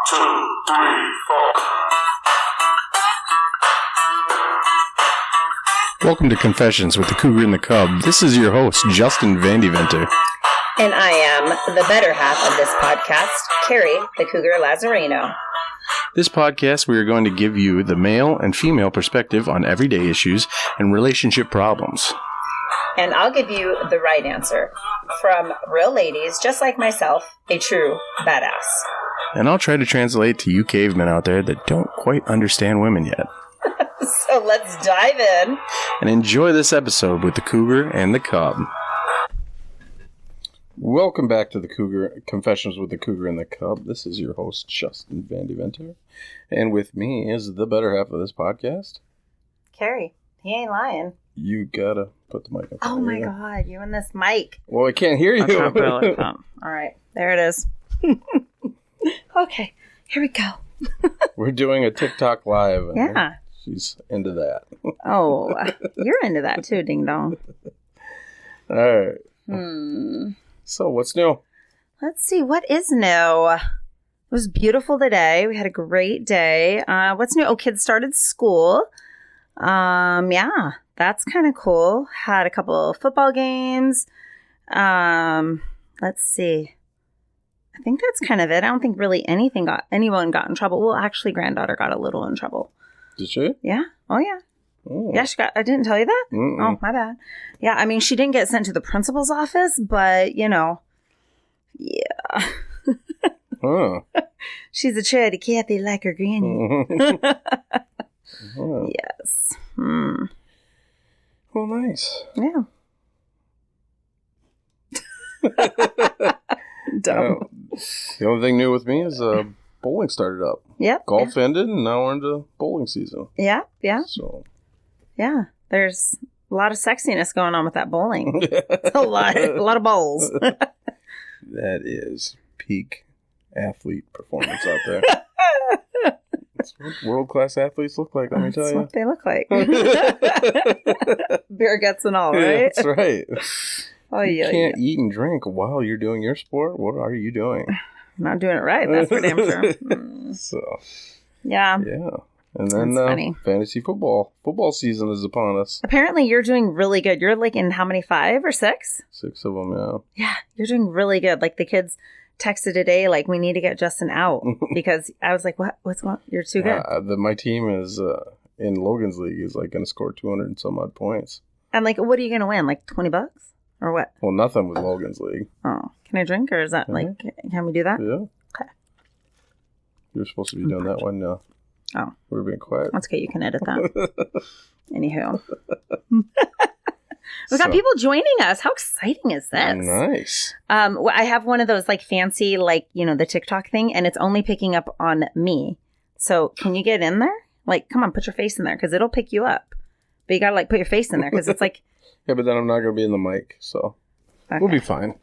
2, 3, 4. Welcome to Confessions with the Cougar and the Cub. This is your host, Justin Vandeventer. And I am the better half of this podcast, Carrie, the Cougar Lazzarino. This podcast, we are going to give you the male and female perspective on everyday issues and relationship problems. And I'll give you the right answer from real ladies, just like myself, a true badass. And I'll try to translate to you cavemen out there that don't quite understand women yet. So let's dive in. And enjoy this episode with the Cougar and the Cub. Welcome back to the Cougar Confessions with the Cougar and the Cub. This is your host, Justin Vandeventer. And with me is the better half of this podcast. Carrie, he ain't lying. You gotta put the mic up. Oh my God, you and this mic. Well, I can't hear you. All right, there it is. Okay, here we go. We're doing a TikTok live. Yeah. She's into that. Oh, you're into that too, ding dong. All right. So, what's new? Let's see, what is new? It was beautiful today. We had a great day. What's new? Oh, kids started school. Yeah, that's kind of cool. Had a couple of football games. Let's see. I think that's kind of it. I don't think really anyone got in trouble. Well, actually, granddaughter got a little in trouble. Did she? Yeah. Oh, yeah. Oh. Yeah, I didn't tell you that? Mm-mm. Oh, my bad. Yeah, I mean, she didn't get sent to the principal's office, but, you know, yeah. Huh. She's a charity Kathy like her granny. Huh. Yes. Well, nice. Yeah. Dumb. The only thing new with me is bowling started up. Yep. Golf ended, and now we're into bowling season. Yeah. Yeah. So. Yeah. There's a lot of sexiness going on with that bowling. It's a lot of bowls. That is peak athlete performance out there. That's what world-class athletes look like, let me tell That's you. what they look like. Beer guts and all, right? Yeah, that's right. Oh, You yeah. can't eat and drink while you're doing your sport. What are you doing? Not doing it right. That's for damn sure. So, Yeah. yeah. And then That's funny. fantasy football. Football season is upon us. Apparently, you're doing really good. You're like in how many? 5 or 6? 6 of them, yeah. Yeah, you're doing really good. Like the kids texted today, like we need to get Justin out because I was like, what's going on? You're too good. My team is in Logan's league is like going to score 200 and some odd points. And like, what are you going to win? Like $20 or what? Well, nothing with Logan's league. Oh, can I drink or is that like, can we do that? Yeah. Okay. You're supposed to be doing that one. Oh, We're being quiet. that's okay. You can edit that. Anywho. We got people joining us. How exciting is this? Nice. I have one of those like fancy, like, you know, the TikTok thing, and it's only picking up on me. So can you get in there? Like, come on, put your face in there because it'll pick you up. But you got to like put your face in there because it's like. Yeah, but then I'm not going to be in the mic, so Okay. we'll be fine.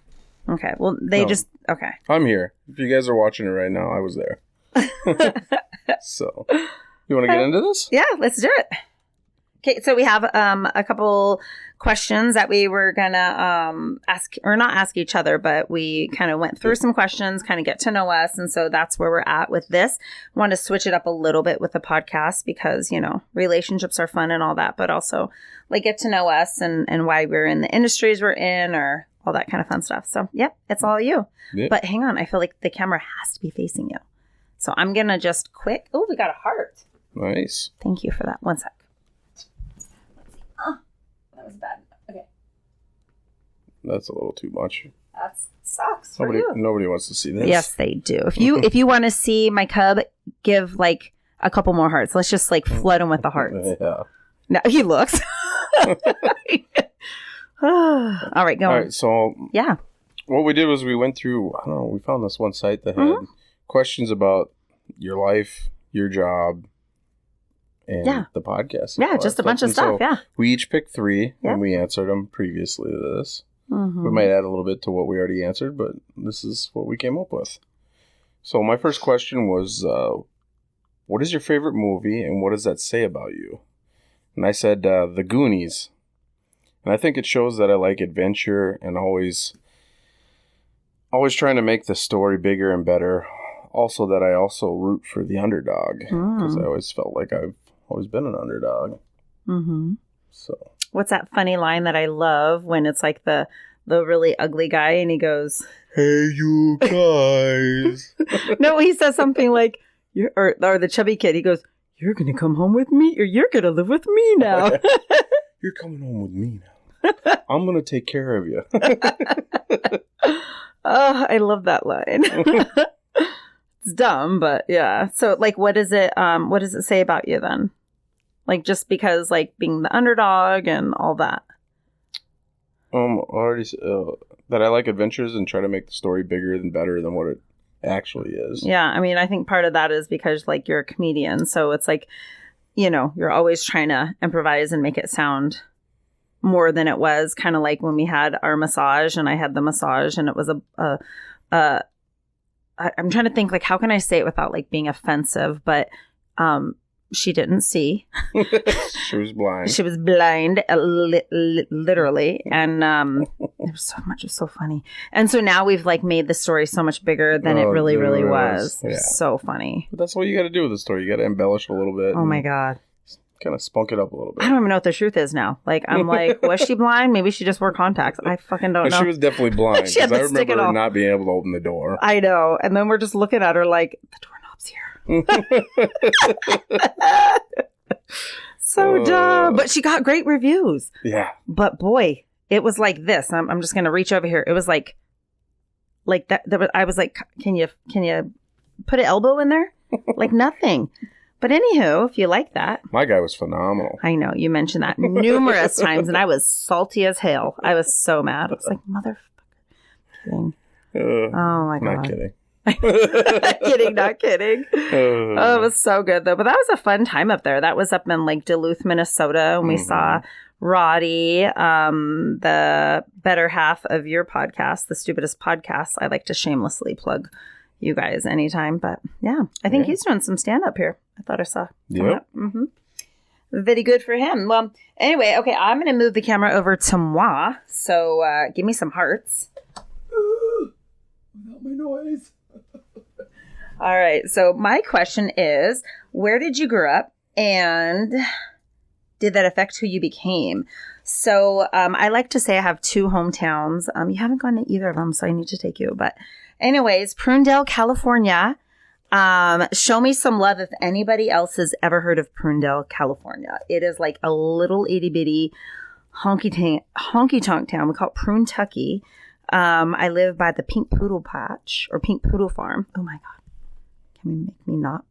Okay. Well, okay. I'm here. If you guys are watching it right now, I was there. So, you want to get into this? Yeah, let's do it. Okay, so we have a couple questions that we were gonna ask, or not ask each other, but we kind of went through some questions, kind of get to know us, and so that's where we're at with this. Want to switch it up a little bit with the podcast because, you know, relationships are fun and all that, but also like get to know us and why we're in the industries we're in or all that kind of fun stuff. So, yep, it's all you. Yep. But hang on, I feel like the camera has to be facing you. So I'm going to just quick. Oh, we got a heart. Nice. Thank you for that. One sec. Let's see. Oh, that was bad. Okay. That's a little too much. That sucks for you. Nobody wants to see this. Yes, they do. If you want to see my cub, give like a couple more hearts. Let's just like flood him with the hearts. Yeah. No, he looks. All right, go on. All right, so Yeah. what we did was we went through, I don't know, we found this one site that had questions about your life, your job, and the podcast. Yeah, just a bunch of stuff, So we each picked 3, and we answered them previously to this. Mm-hmm. We might add a little bit to what we already answered, but this is what we came up with. So my first question was, what is your favorite movie, and what does that say about you? And I said, The Goonies. And I think it shows that I like adventure and always trying to make the story bigger and better. also that I also root for the underdog because I always felt like I've always been an underdog. Mm-hmm. So, what's that funny line that I love when it's like the really ugly guy and he goes, "Hey, you guys." No, he says something like, or the chubby kid, he goes, "You're going to come home with me or you're going to live with me now." You're coming home with me now. I'm going to take care of you. Oh, I love that line. It's dumb, but yeah. So like, what does it say about you then? Like, just because like being the underdog and all that. Already that I like adventures and try to make the story bigger and better than what it actually is. Yeah, I mean, I think part of that is because like you're a comedian, so it's like, you know, you're always trying to improvise and make it sound more than it was. Kind of like when we had our massage and I had the massage and it was I'm trying to think like how can I say it without like being offensive, but she didn't see. She was blind. She was blind, literally. And there was so much. It was so funny. And so now we've like made the story so much bigger than it really was. Yeah. So funny. But that's what you got to do with the story. You got to embellish a little bit. Oh my God. Kind of spunk it up a little bit. I don't even know what the truth is now. Like, I'm like, was she blind? Maybe she just wore contacts. I fucking don't know. She was definitely blind. She had I to stick remember it her all. not being able to open the door. I know. And then we're just looking at her like, the doorknob's here. So dumb. But she got great reviews. Yeah. But boy, it was like this. I'm just going to reach over here. It was like that. I was like, can you put an elbow in there? Like nothing. But anywho, if you like that. My guy was phenomenal. I know. You mentioned that numerous times, and I was salty as hell. I was so mad. I was like, motherfucker. Oh, my God. Not kidding. Not kidding. Oh, it was so good, though. But that was a fun time up there. That was up in, like, Duluth, Minnesota, and we saw Roddy, the better half of your podcast, The Stupidest Podcast. I like to shamelessly plug you guys anytime, but yeah, I think he's doing some stand-up here. I thought I saw. Yep. Mm-hmm. Very good for him. Well, anyway, okay, I'm going to move the camera over to moi, so give me some hearts. Without my noise. All right, so my question is, where did you grow up, and did that affect who you became? So I like to say I have two hometowns. You haven't gone to either of them, so I need to take you, but anyways, Prunedale, California. Show me some love if anybody else has ever heard of Prunedale, California. It is like a little itty bitty honky tonk town. We call it Prune-tucky. I live by the Pink Poodle Patch or Pink Poodle Farm. Oh my God. Can we make me not?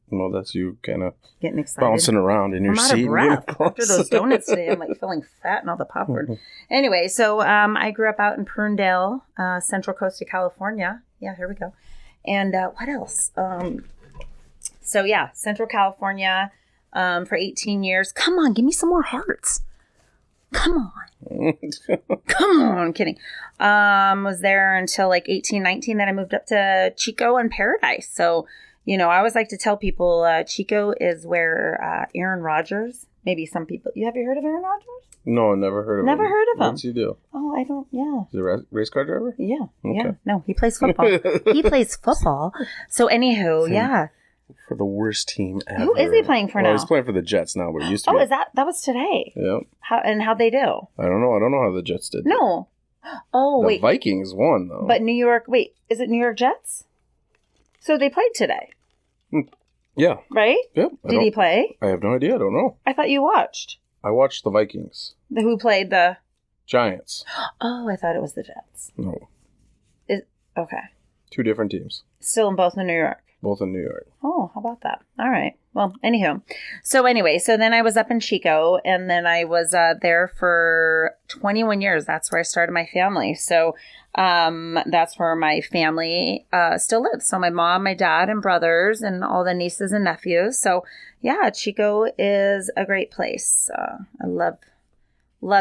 Well, that's you kind of getting excited, bouncing around in your seat. I'm out of breath after those donuts today. I'm like feeling fat and all the popcorn. Anyway, so I grew up out in Prunedale, Central Coast of California. Yeah, here we go. And what else? So yeah, Central California for 18 years. Come on, give me some more hearts. Come on. Come on. I'm kidding. Was there until like 18, 19. Then I moved up to Chico and Paradise. So, you know, I always like to tell people Chico is where Aaron Rodgers, maybe some people. Have you heard of Aaron Rodgers? No, never heard of him. Never heard of him. What's he do? Oh, I don't, yeah. Is he a race car driver? Yeah. Okay. Yeah. No, he plays football. He plays football. So anywho, yeah. For the worst team ever. Who is he playing for now? He's playing for the Jets now, but he used to be. Oh, that was today? Yep. How'd they do? I don't know. I don't know how the Jets did. No. Oh, the wait. Vikings won, though. But New York, wait, is it New York Jets? So they played today. Yeah. Right? Yep. Did he play? I have no idea. I don't know. I thought you watched. I watched the Vikings. Who played the Giants. Oh, I thought it was the Jets. No. Okay. Two different teams. Still in both in New York. Both in New York. Oh, how about that? All right. Well, anywho. So anyway, so then I was up in Chico, and then I was there for 21 years. That's where I started my family. So that's where my family still lives. So my mom, my dad, and brothers, and all the nieces and nephews. So yeah, Chico is a great place. I love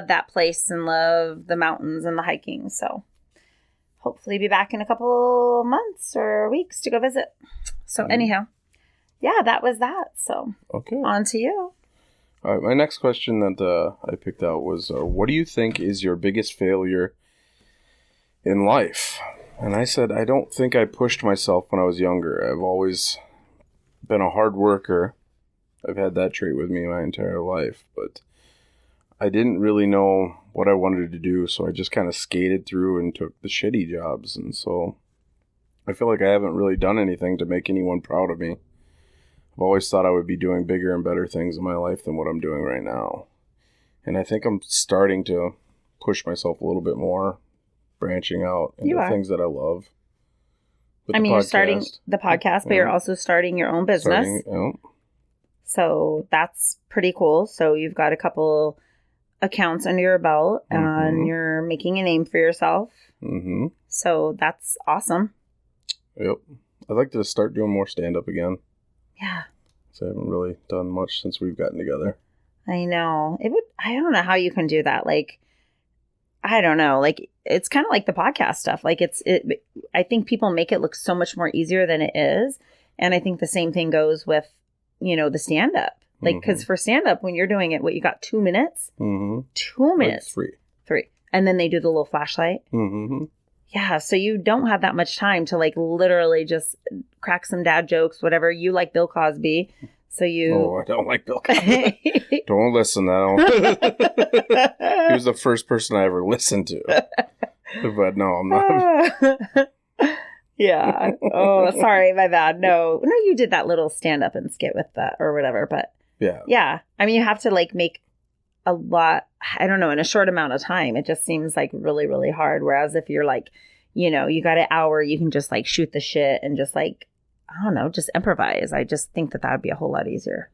that place and love the mountains and the hiking. So hopefully be back in a couple months or weeks to go visit. So anyhow, yeah, that was that. So okay, on to you. All right, my next question that I picked out was, what do you think is your biggest failure in life? And I said, I don't think I pushed myself when I was younger. I've always been a hard worker. I've had that trait with me my entire life, but I didn't really know what I wanted to do, so I just kind of skated through and took the shitty jobs, and so I feel like I haven't really done anything to make anyone proud of me. I've always thought I would be doing bigger and better things in my life than what I'm doing right now. And I think I'm starting to push myself a little bit more, branching out into things that I love. I mean, you're starting the podcast, but you're also starting your own business. So that's pretty cool. So you've got a couple accounts under your belt and you're making a name for yourself. Mm-hmm. So that's awesome. Yep. I'd like to start doing more stand-up again. Yeah. So I haven't really done much since we've gotten together. I know. I don't know how you can do that. Like, I don't know. Like, it's kind of like the podcast stuff. Like, I think people make it look so much more easier than it is. And I think the same thing goes with, the stand-up. Like, because for stand-up, when you're doing it, you got 2 minutes? 2 minutes. Like 3. And then they do the little flashlight. Mm-hmm. Yeah, so you don't have that much time to, like, literally just crack some dad jokes, whatever. You like Bill Cosby, so you... Oh, I don't like Bill Cosby. Don't listen now. He was the first person I ever listened to. But no, I'm not. Yeah. Oh, sorry, my bad. No, you did that little stand-up and skit with that or whatever, but... Yeah. I mean, you have to, like, make a lot, I don't know, in a short amount of time. It just seems like really, really hard. Whereas if you're like, you got an hour, you can just like shoot the shit and just like, I don't know, just improvise. I just think that would be a whole lot easier.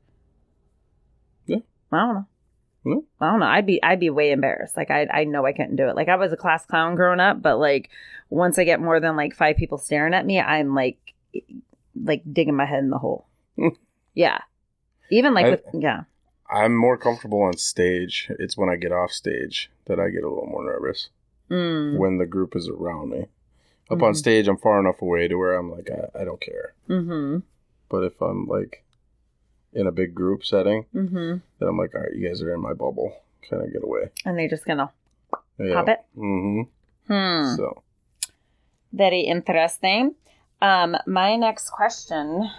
Yeah. I don't know. No? I don't know. I'd be way embarrassed. Like I know I couldn't do it. Like I was a class clown growing up, but like once I get more than like 5 people staring at me, I'm like digging my head in the hole. Yeah. Even like I'm more comfortable on stage. It's when I get off stage that I get a little more nervous. When the group is around me. Up on stage, I'm far enough away to where I'm like, I don't care. Mm-hmm. But if I'm like in a big group setting, then I'm like, all right, you guys are in my bubble. Kind of get away. And they're just going to pop it? Mm-hmm. So. Very interesting. My next question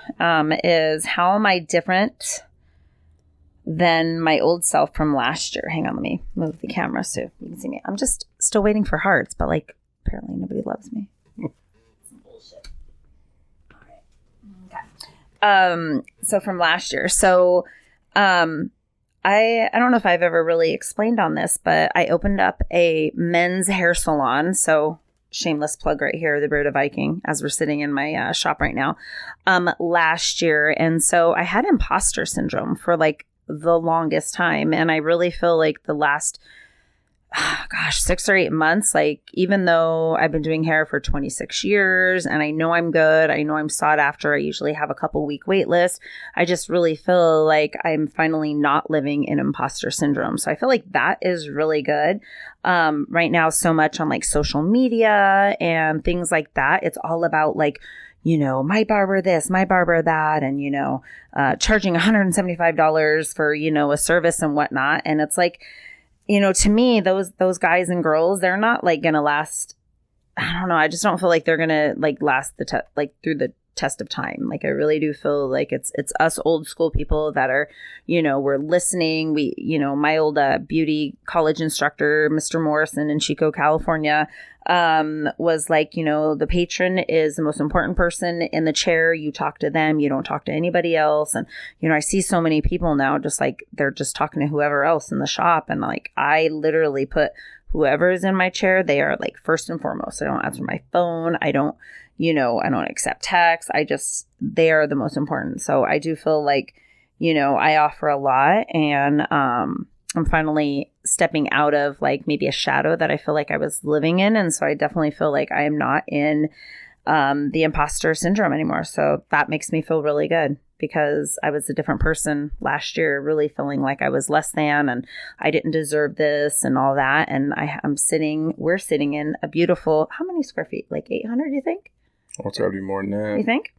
is, how am I different than my old self from last year? Hang on, let me move the camera so you can see me. I'm just still waiting for hearts, but like apparently nobody loves me. Some bullshit. All right. Okay. So from last year. So I don't know if I've ever really explained on this, but I opened up a men's hair salon. So shameless plug right here, the Broda Viking, as we're sitting in my shop right now, last year. And so I had imposter syndrome for like the longest time. And I really feel like the last, 6 or 8 months, like even though I've been doing hair for 26 years and I know I'm good, I know I'm sought after, I usually have a couple week wait list. I just really feel like I'm finally not living in imposter syndrome. So I feel like that is really good. Right now, so much on like social media and things like that. It's all about like, my barber this, my barber that, and, charging $175 for, a service and whatnot. And it's like, to me, those guys and girls, they're not like going to last. I don't know. I just don't feel like they're going to like last through the test of time. Like I really do feel like it's us old school people that are, we're listening. We, my old beauty college instructor, Mr. Morrison in Chico, California, was like, the patron is the most important person in the chair. You talk to them. You don't talk to anybody else. And, I see so many people now just like they're just talking to whoever else in the shop. And like I literally put whoever is in my chair, they are like first and foremost. I don't answer my phone. I don't accept texts. They are the most important. So I do feel like, I offer a lot, and I'm finally stepping out of like maybe a shadow that I feel like I was living in. And so I definitely feel like I am not in the imposter syndrome anymore. So that makes me feel really good, because I was a different person last year, really feeling like I was less than and I didn't deserve this and all that. And we're sitting in a beautiful, how many square feet? Like 800, you think? Oh, it's got to be more than that. You think?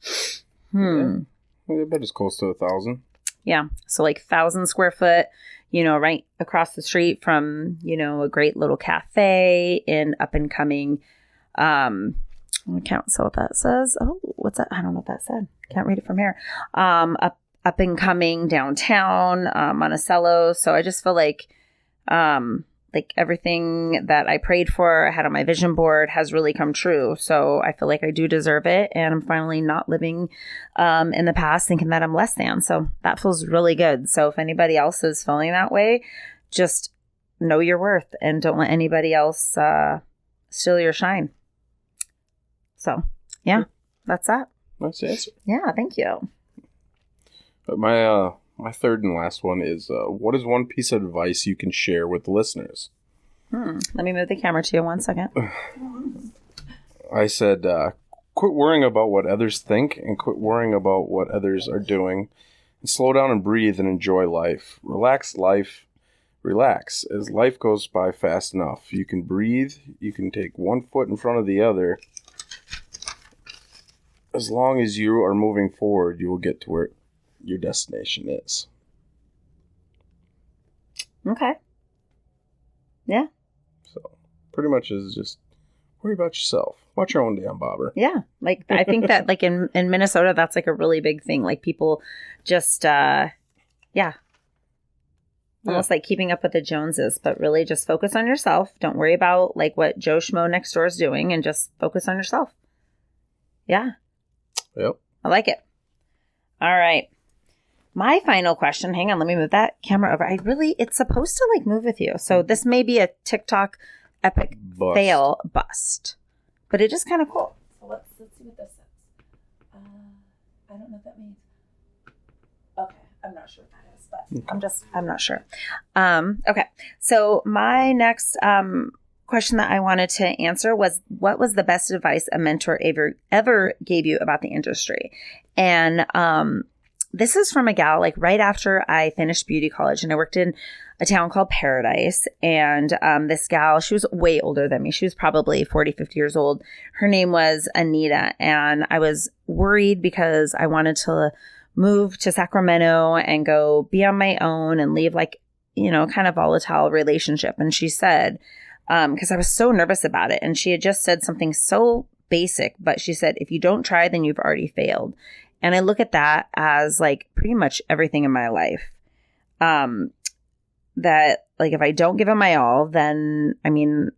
Yeah. Well, I bet it's close to 1,000. Yeah. So like 1,000 square foot, right across the street from, a great little cafe in up and coming, I can't see what that says. Oh, what's that? I don't know what that said. Can't read it from here. Up and coming downtown, Monticello. So I just feel like everything that I prayed for, I had on my vision board has really come true. So I feel like I do deserve it. And I'm finally not living in the past thinking that I'm less than. So that feels really good. So if anybody else is feeling that way, just know your worth and don't let anybody else steal your shine. So, yeah, that's that. Nice answer. Yeah, thank you. My third and last one is, what is one piece of advice you can share with the listeners? Let me move the camera to you 1 second. I said, quit worrying about what others think and quit worrying about what others are doing. And slow down and breathe and enjoy life. Relax as life goes by fast enough. You can breathe. You can take one foot in front of the other. As long as you are moving forward, you will get to where your destination is. Okay. Yeah. So, pretty much is just worry about yourself. Watch your own damn bobber. Yeah. Like, I think that, like, in Minnesota, that's, like, a really big thing. Like, people just, almost like keeping up with the Joneses, but really just focus on yourself. Don't worry about, like, what Joe Schmo next door is doing and just focus on yourself. Yeah. Yep. I like it. All right. My final question. Hang on. Let me move that camera over. It's supposed to like move with you. So this may be a TikTok epic fail bust, but it is kind of cool. So let's see what this says. I don't know what that means. Okay. I'm not sure what that is, but I'm not sure. Okay. So my next, question that I wanted to answer was, what was the best advice a mentor ever gave you about the industry? And this is from a gal, like right after I finished beauty college, and I worked in a town called Paradise. And this gal, she was way older than me. She was probably 40, 50 years old. Her name was Anita. And I was worried because I wanted to move to Sacramento and go be on my own and leave like, kind of volatile relationship. And she said, because I was so nervous about it. And she had just said something so basic, but she said, if you don't try, then you've already failed. And I look at that as like pretty much everything in my life. That like, if I don't give it my all, then I don't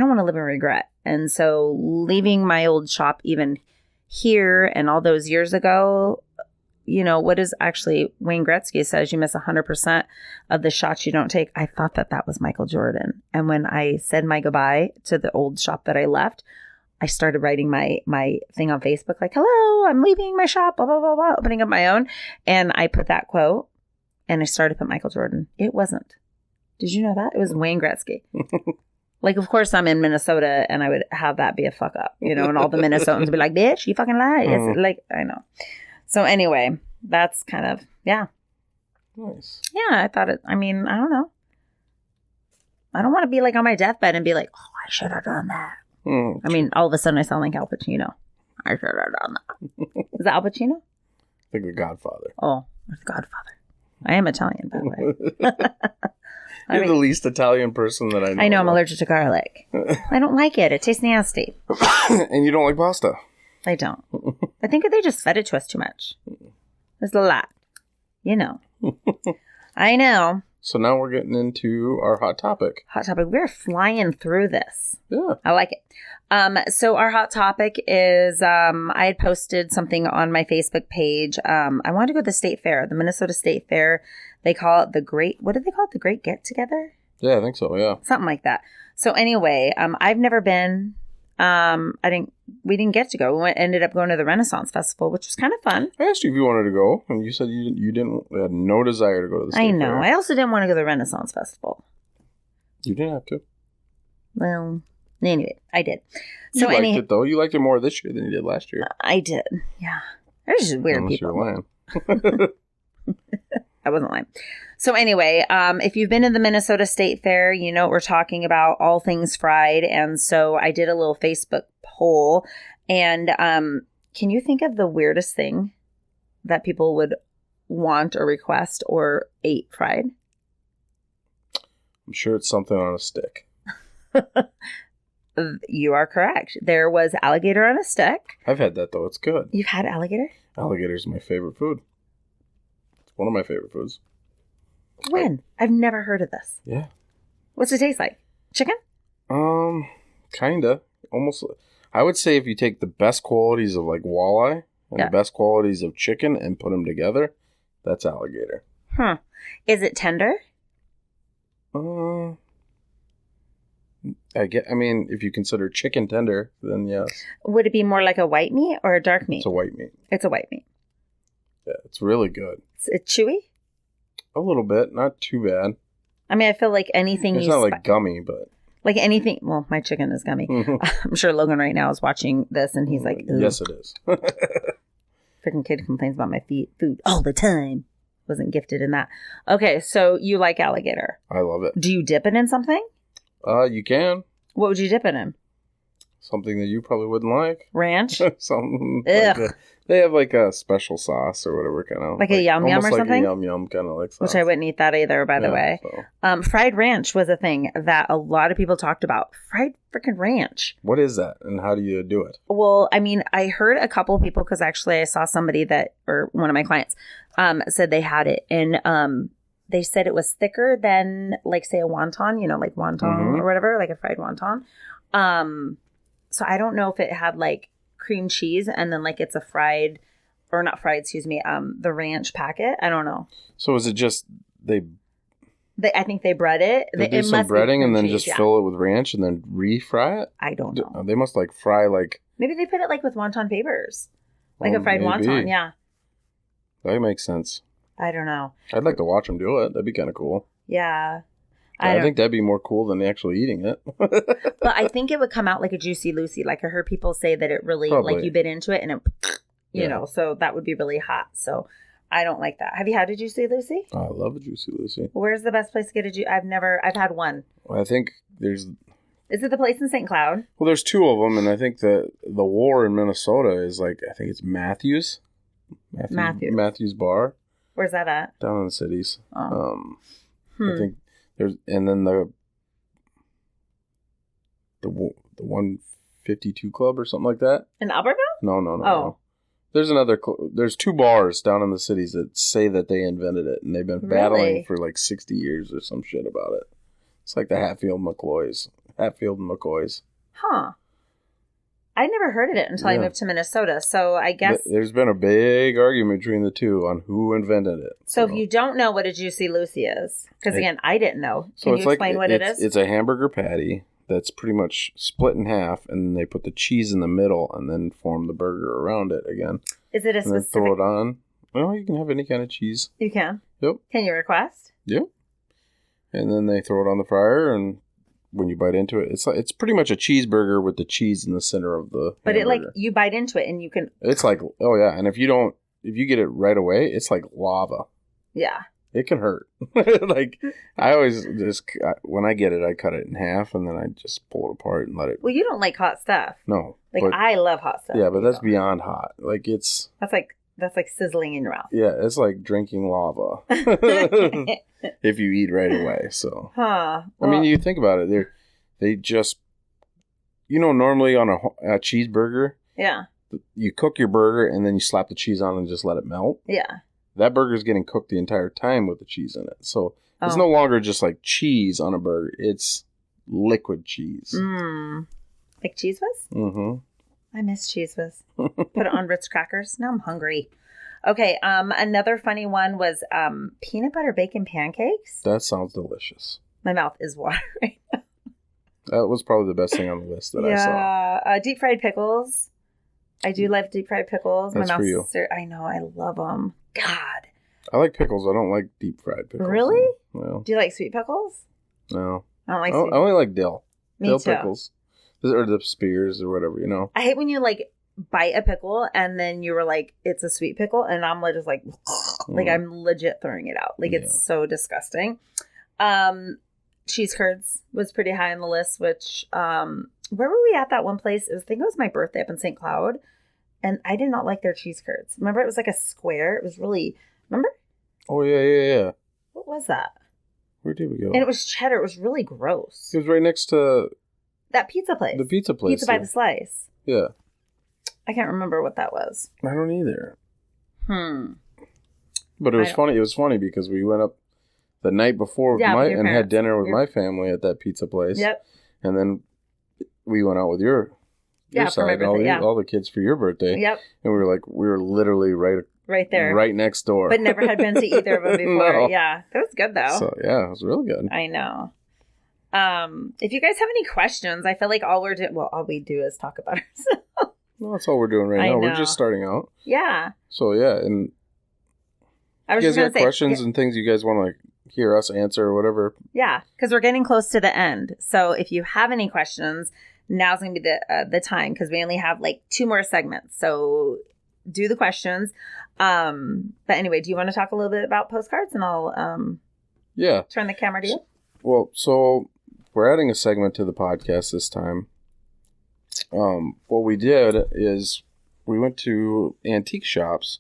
want to live in regret. And so leaving my old shop even here and all those years ago, what is actually Wayne Gretzky says, you miss 100% of the shots you don't take. I thought that was Michael Jordan. And when I said my goodbye to the old shop that I left, I started writing my thing on Facebook, like, hello, I'm leaving my shop, blah, blah, blah, blah, opening up my own. And I put that quote and I started with Michael Jordan. It wasn't. Did you know that? It was Wayne Gretzky. Like, of course, I'm in Minnesota and I would have that be a fuck up, and all the Minnesotans would be like, bitch, you fucking lie. It's like, I know. So anyway, that's kind of, yeah. Nice. Yeah, I thought I don't know. I don't want to be like on my deathbed and be like, oh, I should have done that. All of a sudden I sound like Al Pacino. I should have done that. Is that Al Pacino? I think The Godfather. Oh, The Godfather. I am Italian, by the way. You're the least Italian person that I know. I know, I'm allergic to garlic. I don't like it. It tastes nasty. And you don't like pasta? I don't. I think they just fed it to us too much. There's a lot. I know. So now we're getting into our hot topic. Hot topic. We're flying through this. Yeah. I like it. So our hot topic is, I had posted something on my Facebook page. I wanted to go to the state fair, the Minnesota State Fair. They call it the what did they call it? The Great Get Together? Yeah, I think so. Yeah. Something like that. So anyway, I've never been. We didn't get to go. We ended up going to the Renaissance Festival, which was kind of fun. I asked you if you wanted to go, and you said you had no desire to go to the state fair. I also didn't want to go to the Renaissance Festival. You didn't have to. Well, anyway, I did. So you liked it, though. You liked it more this year than you did last year. I did. Yeah. There's just weird Unless people. You're lying. I wasn't lying. So anyway, if you've been to the Minnesota State Fair, you know what we're talking about, all things fried. And so I did a little Facebook poll. And can you think of the weirdest thing that people would want or request or ate fried? I'm sure it's something on a stick. You are correct. There was alligator on a stick. I've had that, though. It's good. You've had alligator? Alligator's my favorite food. It's one of my favorite foods. When? I've never heard of this. Yeah. What's it taste like? Chicken? Kinda. Almost. I would say if you take the best qualities of like walleye and the best qualities of chicken and put them together, that's alligator. Huh. Is it tender? I mean, if you consider chicken tender, then yes. Would it be more like a white meat or a dark meat? It's a white meat. It's a white meat. Yeah, it's really good. It's chewy? A little bit, not too bad. I mean, I feel like anything it's not like gummy, but like anything. Well, my chicken is gummy. I'm sure Logan right now is watching this and he's like, "Ugh." Yes, it is. Freaking kid complains about my food all the time. Wasn't gifted in that. Okay, so you like alligator. I love it. Do you dip it in something? You can. What would you dip it in? Something that you probably wouldn't like. Ranch? Something. Ugh. Like they have like a special sauce or whatever kind of. Like a yum yum or something? Like a yum yum kind of like sauce. Which I wouldn't eat that either, by the way. So. Fried ranch was a thing that a lot of people talked about. Fried freaking ranch. What is that and how do you do it? Well, I mean, I heard a couple of people because actually I saw somebody or one of my clients said they had it. And they said it was thicker than like, say, a wonton, like wonton or whatever, like a fried wonton. So I don't know if it had like cream cheese and then like it's a fried or not fried, excuse me, the ranch packet. I don't know. So is it just I think they bread it. They do some breading and then just fill it with ranch and then refry it? I don't know. They must like fry like... Maybe they put it like with wonton papers. Like a fried maybe. wonton, yeah. That makes sense. I don't know. I'd like to watch them do it. That'd be kind of cool. Yeah. I think that'd be more cool than actually eating it. But I think it would come out like a Juicy Lucy. Like I heard people say that it really, like you bit into it and it, you know, so that would be really hot. So I don't like that. Have you had a Juicy Lucy? I love a Juicy Lucy. Where's the best place to get a Juicy? I've had one. Well, I think there's... Is it the place in St. Cloud? Well, there's two of them, and I think the war in Minnesota is like, I think it's Matthews. Matthews Bar. Where's that at? Down in the cities. Oh. I think there's, and then the 152 Club or something like that. In Albertville? No. There's two bars down in the cities that say that they invented it, and they've been battling for like 60 years or some shit about it. It's like the Hatfield and McCoys. Huh. I never heard of it until I moved to Minnesota, so I guess... There's been a big argument between the two on who invented it. So if you don't know what a Juicy Lucy is, because again, I didn't know. Can you explain what it is? It's a hamburger patty that's pretty much split in half, and they put the cheese in the middle and then form the burger around it again. Is it a specific... And then throw it on. Well, you can have any kind of cheese. You can? Yep. Can you request? Yep. And then they throw it on the fryer, and when you bite into it, it's pretty much a cheeseburger with the cheese in the center of the But hamburger. it like, you bite into it and you can... It's like, oh yeah, and if you get it right away, it's like lava. Yeah. It can hurt. Like, I always when I get it, I cut it in half and then I just pull it apart and let it... Well, you don't like hot stuff. No. Like, I love hot stuff. Yeah, but that's beyond hot. Like, it's... That's like sizzling in your mouth. Yeah, it's like drinking lava. If you eat right away, so... Huh. Well, I mean, you think about it. They just... normally on a cheeseburger... Yeah. You cook your burger and then you slap the cheese on and just let it melt. Yeah. That burger's getting cooked the entire time with the cheese in it. So it's no longer just like cheese on a burger. It's liquid cheese. Like Cheese Whiz? Mm-hmm. I miss Cheese Whiz. Put it on Ritz crackers. Now I'm hungry. Okay, another funny one was peanut butter bacon pancakes. That sounds delicious. My mouth is watering. That was probably the best thing on the list that I saw. Yeah, deep fried pickles. I do love deep fried pickles. That's for you. I know, I love them. God. I like pickles. I don't like deep fried pickles. Really? No. Do you like sweet pickles? No. I don't like I only like dill. Me dill too. Pickles. Or the spears or whatever, I hate when you like bite a pickle and then you were like, it's a sweet pickle. And I'm just like I'm legit throwing it out. Like it's so disgusting. Cheese curds was pretty high on the list, which, where were we at that one place? I think it was my birthday up in St. Cloud. And I did not like their cheese curds. Remember, it was like a square. It was really... Remember? Oh, yeah. What was that? Where did we go? And it was cheddar. It was really gross. It was right next to That pizza place. The pizza place. Pizza by the Slice. Yeah. I can't remember what that was. I don't either. But it was funny. It was funny because we went up the night before with and had dinner with my family at that pizza place. Yep. And then we went out with your side, all the kids for your birthday. Yep. And we were literally right there. Right next door. But never had been to either of them before. No. Yeah. That was good though. So yeah, it was really good. I know. If you guys have any questions, I feel like all we do is talk about ourselves. Well, that's all we're doing right now. We're just starting out. Yeah. So yeah, and you guys got questions and things you guys want to hear us answer or whatever. Yeah, because we're getting close to the end. So if you have any questions, now's going to be the time because we only have 2 more segments. So do the questions. But anyway, do you want to talk a little bit about postcards and I'll turn the camera to you? Well, so we're adding a segment to the podcast this time. What we did is we went to antique shops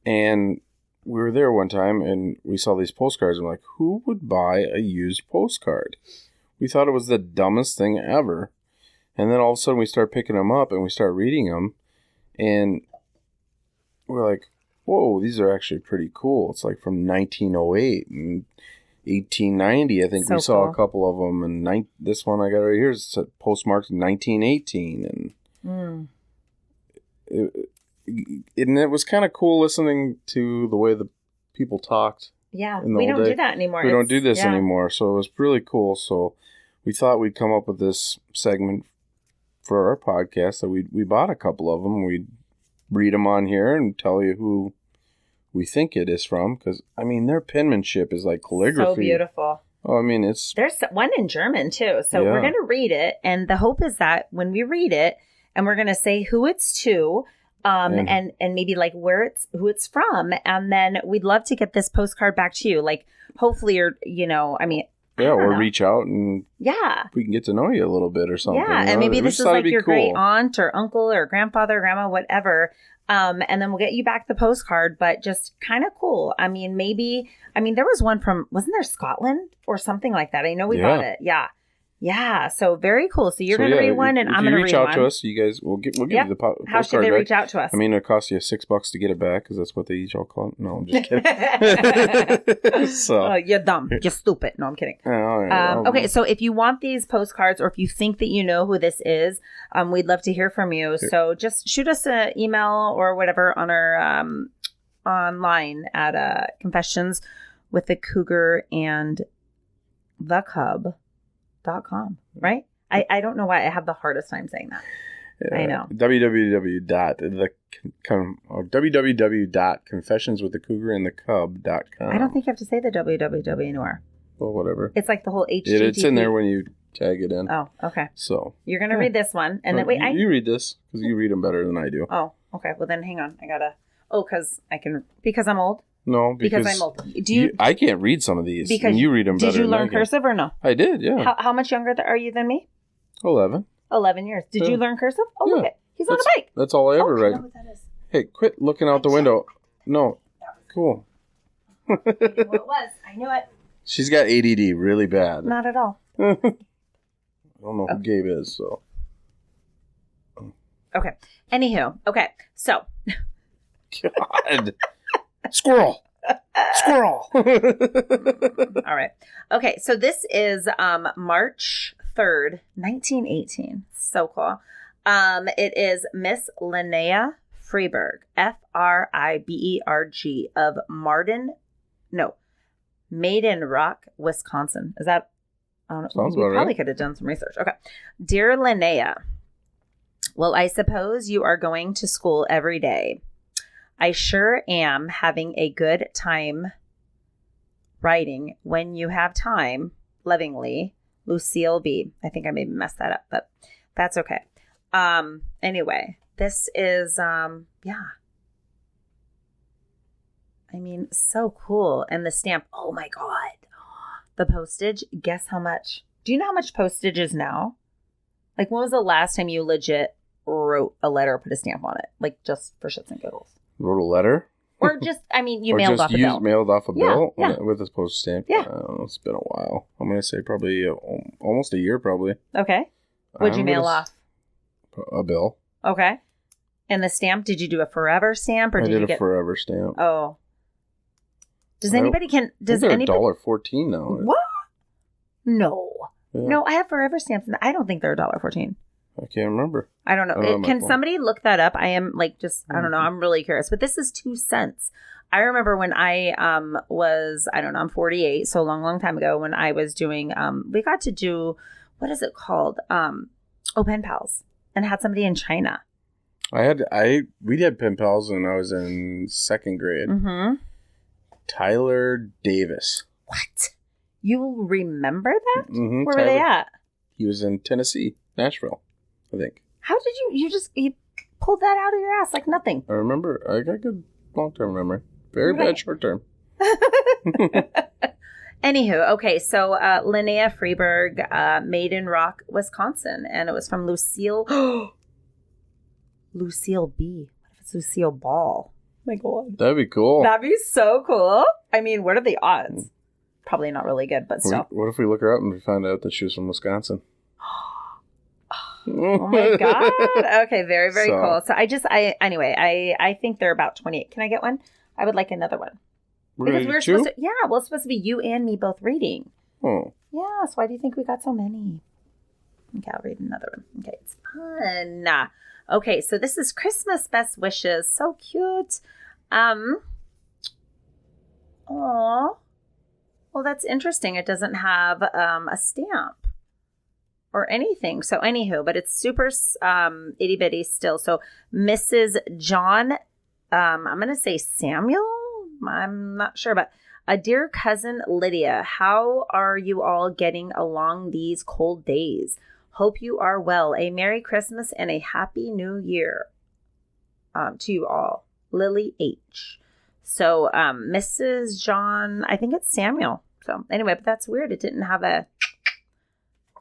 and we were there one time and we saw these postcards and we're like, who would buy a used postcard? We thought it was the dumbest thing ever. And then all of a sudden we start picking them up and we start reading them and we're like, whoa, these are actually pretty cool. It's from 1908 and 1890. I think we saw a couple of them. And this one I got right here is postmarked 1918. And it was kind of cool listening to the way the people talked. Yeah, we don't do that anymore. We don't do this anymore. So it was really cool. So we thought we'd come up with this segment for our podcast. So we bought a couple of them. We'd read them on here and tell you who we think it is from. Because, their penmanship is like calligraphy. So beautiful. Oh, There's one in German, too. So we're going to read it. And the hope is that when we read it, and we're going to say who it's to, and maybe who it's from. And then we'd love to get this postcard back to you. Hopefully or reach out and we can get to know you a little bit or something. Yeah, and maybe this is your great aunt or uncle or grandfather or grandma, whatever. And then we'll get you back the postcard, but just kind of cool. There was one from, wasn't there Scotland or something like that? I know we bought it. Yeah. Yeah, so very cool. So you're going to read one, and I'm going to read one. If you reach out to us, you guys, we'll give you the postcard. How should they reach out to us? It costs you $6 to get it back because that's what they each all call it. No, I'm just kidding. You're dumb. You're stupid. No, I'm kidding. Okay, so if you want these postcards, or if you think that you know who this is, we'd love to hear from you. So just shoot us an email or whatever on our online at Confessions with the Cougar and the Cub. .com, right? I don't know why I have the hardest time saying that. I know. www.confessionswiththecougarandthecub.com. I don't think you have to say the www anymore. Well, whatever. It's like the whole HTTP. It's in there when you tag it in. Oh, okay. So you're gonna read this one, and then wait. You read this because you read them better than I do. Oh, okay. Well, then hang on. I gotta. Oh, because I'm old. No, because I'm old. I can't read some of these. Because you read them better. Did you learn cursive or no? I did, yeah. How much younger are you than me? 11. 11 years. Did you learn cursive? Oh, look at he's on a bike. That's all I ever read. I know what that is. Hey, quit looking out the window. No. Cool. I knew what it was. I knew it. She's got ADD really bad. Not at all. I don't know who Gabe is, so. Okay. Anywho. Okay. So. God. Squirrel. All right. Okay. So this is March 3rd, 1918. So cool. It is Miss Linnea Freiberg, Friberg of Maiden Rock, Wisconsin. Is that? I don't know. Sounds we about probably right. could have done some research. Okay. Dear Linnea, well, I suppose you are going to school every day. I sure am having a good time writing when you have time. Lovingly, Lucille B. I think I maybe messed that up, but that's okay. Anyway, this is, so cool. And the stamp, oh my God. The postage, guess how much? Do you know how much postage is now? When was the last time you legit wrote a letter or put a stamp on it? Just for shits and giggles. Wrote a letter? Or just, you mailed off a bill. Mailed off a bill yeah. With a postage stamp? Yeah. It's been a while. I'm going to say probably almost a year, probably. Okay. What'd you mail off? A bill. Okay. And the stamp, did you do a forever stamp or I did you a forever stamp. Oh. Does anybody they're $1.14 now. What? No. Yeah. No, I have forever stamps and I don't think they're $1.14. I can't remember. I don't know. Can somebody look that up? I am like just I don't know. I'm really curious. But this is 2 cents. I remember when I was, I don't know, I'm 48, so a long time ago when I was doing we got to do, what is it called? Pen pals, and had somebody in China. We had pen pals when I was in 2nd grade. Mm-hmm. Tyler Davis. What? You remember that? Mm-hmm. Where were they at? He was in Tennessee, Nashville, I think. How did you pulled that out of your ass like nothing? I remember. I got good long-term memory. Very bad short-term. Anywho, okay, so Linnea Freeberg, Made in Rock, Wisconsin, and it was from Lucille. Lucille B. What if it's Lucille Ball? Oh my God. That'd be cool. That'd be so cool. I mean, what are the odds? Probably not really good, but still. What if we look her up and we find out that she was from Wisconsin? Oh my God. Okay, very, very cool. So I think they're about 28. Can I get one? I would like another one. Because we're supposed to, it's supposed to be you and me both reading. Oh. Yeah, so why do you think we got so many? Okay, I'll read another one. Okay, it's fun. Okay, so this is Christmas Best Wishes. So cute. Aw. Well, that's interesting. It doesn't have a stamp or anything. So anywho, but it's super itty bitty still. So Mrs. John, I'm going to say Samuel. I'm not sure, but a dear cousin Lydia, how are you all getting along these cold days? Hope you are well. A Merry Christmas and a Happy New Year to you all. Lily H. So Mrs. John, I think it's Samuel. So anyway, but that's weird. It didn't have a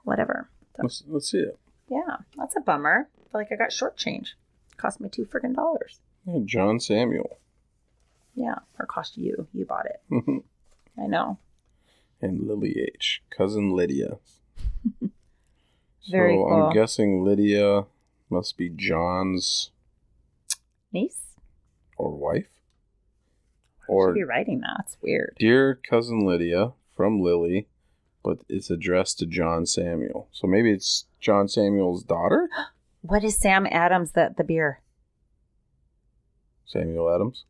whatever. So, let's see it. Yeah, that's a bummer. I feel like I got shortchanged. Cost me $2 friggin'. Yeah, John Samuel. Yeah, or cost you. You bought it. I know. And Lily H. Cousin Lydia. Very cool. I'm guessing Lydia must be John's niece or wife. Or should be writing that. It's weird. Dear Cousin Lydia from Lily, but it's addressed to John Samuel. So maybe it's John Samuel's daughter? What is Sam Adams, the beer? Samuel Adams?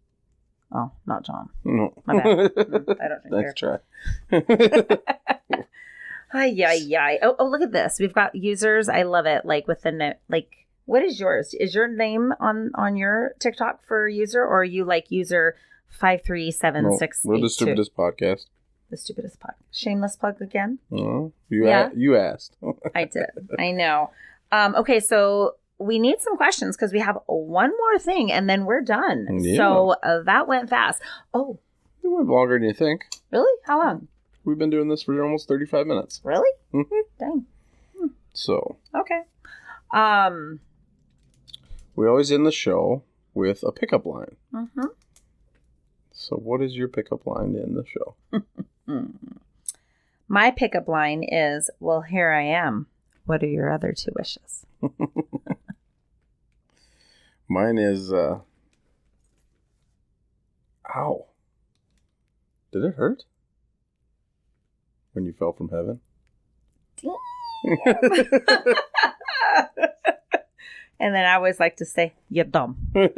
Oh, not John. No. My bad. I don't drink Nice try. Ay. Oh, look at this. We've got users. I love it. Like with the note. Like, what is yours? Is your name on your TikTok for user, or are you like user 53768? We're the stupidest podcast. The stupidest podcast. Shameless plug again. You asked. I did. I know. Okay, so we need some questions because we have one more thing and then we're done. Yeah. So that went fast. Oh, it went longer than you think. Really? How long? We've been doing this for almost 35 minutes. Really? Mm-hmm. Dang. So. Okay. We always end the show with a pickup line. Mm-hmm. So what is your pickup line in the show? My pickup line is, well, here I am. What are your other 2 wishes? Mine is, ow. Did it hurt? When you fell from heaven? And then I always like to say, you're dumb. Do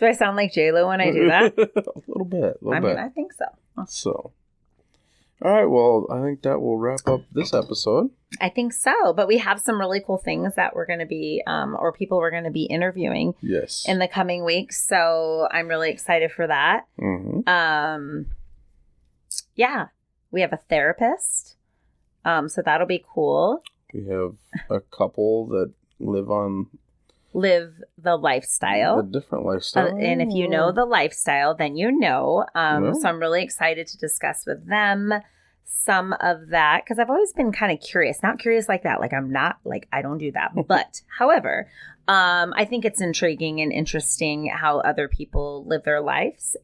I sound like J-Lo when I do that? A little bit. I mean, I think so. So, all right. Well, I think that will wrap up this episode. I think so. But we have some really cool things that we're going to be, or people we're going to be interviewing in the coming weeks. So I'm really excited for that. Mm-hmm. Yeah. We have a therapist. So that'll be cool. We have a couple that live the lifestyle. A different lifestyle. And if you know the lifestyle, then you know. So I'm really excited to discuss with them some of that because I've always been kind of curious. Not curious like that. Like I'm not, like I don't do that. But however, I think it's intriguing and interesting how other people live their lives.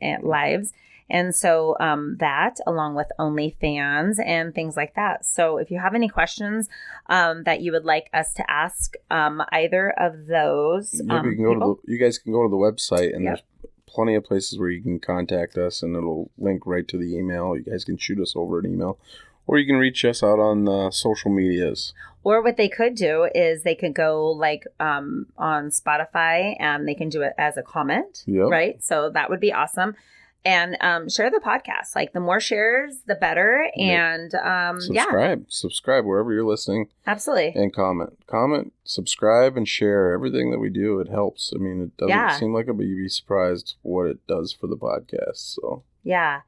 And so that, along with OnlyFans and things like that. So if you have any questions that you would like us to ask either of those, you guys can go to the website, and there's plenty of places where you can contact us, and it'll link right to the email. You guys can shoot us over an email, or you can reach us out on social medias. Or what they could do is they could go like on Spotify and they can do it as a comment, right? So that would be awesome. And share the podcast. Like the more shares, the better. And subscribe wherever you're listening. Absolutely. And comment, subscribe, and share everything that we do. It helps. I mean, it doesn't seem like it, but you'd be surprised what it does for the podcast. So yeah,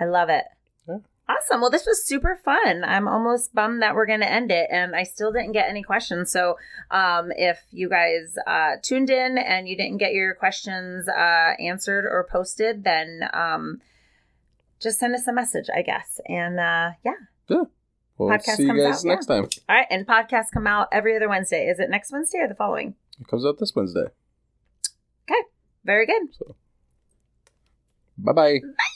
I love it. Yeah. Awesome. Well, this was super fun. I'm almost bummed that we're going to end it, and I still didn't get any questions. So if you guys tuned in and you didn't get your questions answered or posted, then just send us a message, I guess. And Yeah. We'll podcast see you comes guys out, next time. All right. And podcasts come out every other Wednesday. Is it next Wednesday or the following? It comes out this Wednesday. Okay. Very good. So, bye-bye. Bye.